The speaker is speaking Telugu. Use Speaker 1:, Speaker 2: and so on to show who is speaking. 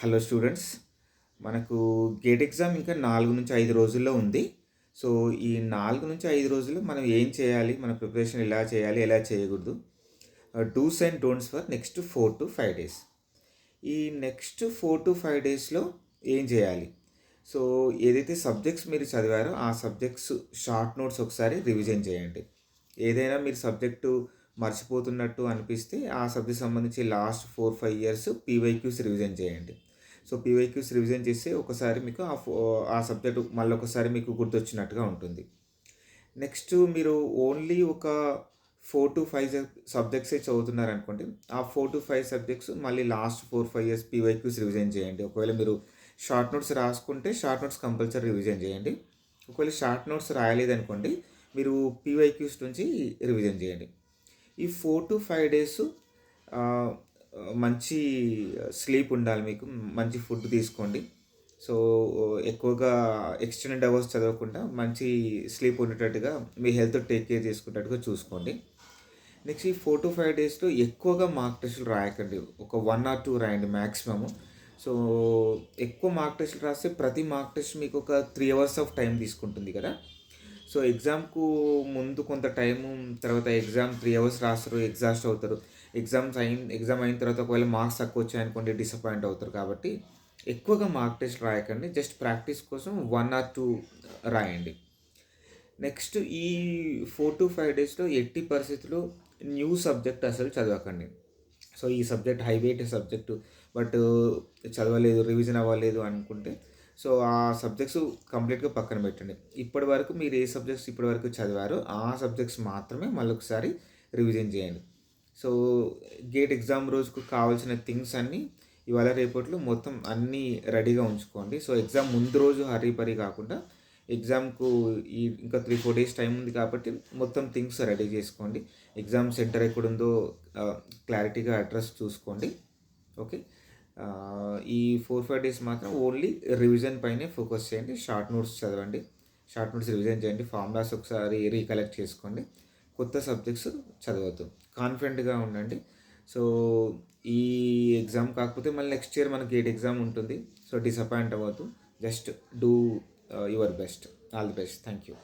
Speaker 1: హలో స్టూడెంట్స్, మనకు గేట్ ఎగ్జామ్ ఇంకా 4-5 రోజుల్లో ఉంది. సో, ఈ 4-5 రోజుల్లో మనం ఏం చేయాలి? మన ప్రిపరేషన్ ఎలా చేయాలి? ఎలా చేయకూడదు? Dos and don'ts for next 4-5 days. ఈ నెక్స్ట్ 4-5 డేస్‌లో ఏం చేయాలి? సో, ఏదైతే సబ్జెక్ట్స్ మీరు చదివారో ఆ సబ్జెక్ట్స్ షార్ట్ నోట్స్ ఒకసారి రివిజన్ చేయండి. ఏదైనా మీరు సబ్జెక్టు మర్చిపోతున్నట్టు అనిపిస్తే ఆ సబ్జెక్ట్ సంబంధించి లాస్ట్ 4-5 ఇయర్స్ పీవైక్యూస్ రివిజన్ చేయండి. సో, పీవైక్యూస్ రివిజన్ చేస్తే ఒకసారి మీకు ఆ సబ్జెక్టు మళ్ళొకసారి మీకు గుర్తొచ్చినట్టుగా ఉంటుంది. నెక్స్ట్ మీరు ఓన్లీ ఒక 4-5 సబ్జెక్ట్సే చదువుతున్నారనుకోండి. ఆ 4-5 సబ్జెక్ట్స్ మళ్ళీ లాస్ట్ 4-5 ఇయర్స్ పీవైక్యూస్ రివిజన్ చేయండి. ఒకవేళ మీరు షార్ట్ నోట్స్ రాసుకుంటే షార్ట్ నోట్స్ కంపల్సరీ రివిజన్ చేయండి. ఒకవేళ షార్ట్ నోట్స్ రాయలేదనుకోండి, మీరు పీవైక్యూస్ నుంచి రివిజన్ చేయండి. ఈ 4-5 డేస్ ఆహ్, మంచి స్లీప్ ఉండాలి మీకు. మంచి ఫుడ్ తీసుకోండి. సో, ఎక్కువగా ఎక్స్టెండెడ్ అవర్స్ చదవకుండా మంచి స్లీప్ ఉండేటట్టుగా మీ హెల్త్ టేక్ కేర్ చేసుకునేటట్టుగా చూసుకోండి. నెక్స్ట్ ఈ 4-5 డేస్‌లో ఎక్కువగా మార్క్ టెస్టులు రాయకండి. ఒక 1 ఆర్ 2 రాయండి మాక్సిమము. సో, ఎక్కువ మార్క్ టెస్టులు రాస్తే ప్రతి మార్క్ టెస్ట్ మీకు ఒక 3 అవర్స్ ఆఫ్ టైం తీసుకుంటుంది కదా! సో, ఎగ్జామ్‌కు ముందు కొంత టైము, తర్వాత ఎగ్జామ్ 3 అవర్స్ రాస్తారు, ఎగ్జాస్ట్ అవుతారు. ఎగ్జామ్ అయిన తర్వాత ఒకవేళ మార్క్స్ తక్కువ వచ్చాయనుకోండి డిసప్పాయింట్ అవుతారు. కాబట్టి ఎక్కువగా మార్క్ టెస్ట్ రాయకండి. జస్ట్ ప్రాక్టీస్ కోసం 1 ఆర్ 2 రాయండి. నెక్స్ట్ ఈ 4-5 డేస్‌లో ఎట్టి పరిస్థితిలో న్యూ సబ్జెక్ట్ అసలు చదవకండి. సో, ఈ subject high wait subject but చదవలేదు, రివిజన్ అవ్వలేదు అనుకుంటే, సో, ఆ సబ్జెక్ట్స్ కంప్లీట్‌గా పక్కన పెట్టండి. ఇప్పటివరకు మీరు ఏ సబ్జెక్ట్స్ ఇప్పటివరకు చదివారో ఆ సబ్జెక్ట్స్ మాత్రమే మళ్ళొకసారి రివిజన్ చేయండి. సో, గేట్ ఎగ్జామ్ రోజుకు కావాల్సిన థింగ్స్ అన్నీ ఇవాళ రేపట్లో మొత్తం అన్నీ రెడీగా ఉంచుకోండి. సో, ఎగ్జామ్ ముందు రోజు హరీ బరీ కాకుండా ఎగ్జామ్‌కు ఇంకా 3-4 డేస్ టైం ఉంది కాబట్టి మొత్తం థింగ్స్ రెడీ చేసుకోండి. ఎగ్జామ్ సెంటర్ ఎక్కడుందో క్లారిటీగా అడ్రస్ చూసుకోండి. ఓకే. ఈ 4-5 డేస్ మాత్రం ఓన్లీ రివిజన్ పైనే ఫోకస్ చేయండి. షార్ట్ నోట్స్ చదవండి. షార్ట్ నోట్స్ రివిజన్ చేయండి. ఫార్ములాస్ ఒకసారి రీకలెక్ట్ చేసుకోండి. కొత్త సబ్జెక్ట్స్ చదవద్దు. కాన్ఫిడెంట్‌గా ఉండండి. సో, ఈ ఎగ్జామ్ కాకపోతే మళ్ళీ నెక్స్ట్ ఇయర్ మనకి గేట్ ఎగ్జామ్ ఉంటుంది. సో, డిసప్పాయింట్ అవ్వద్దు. Just do your best. All the best. Thank you.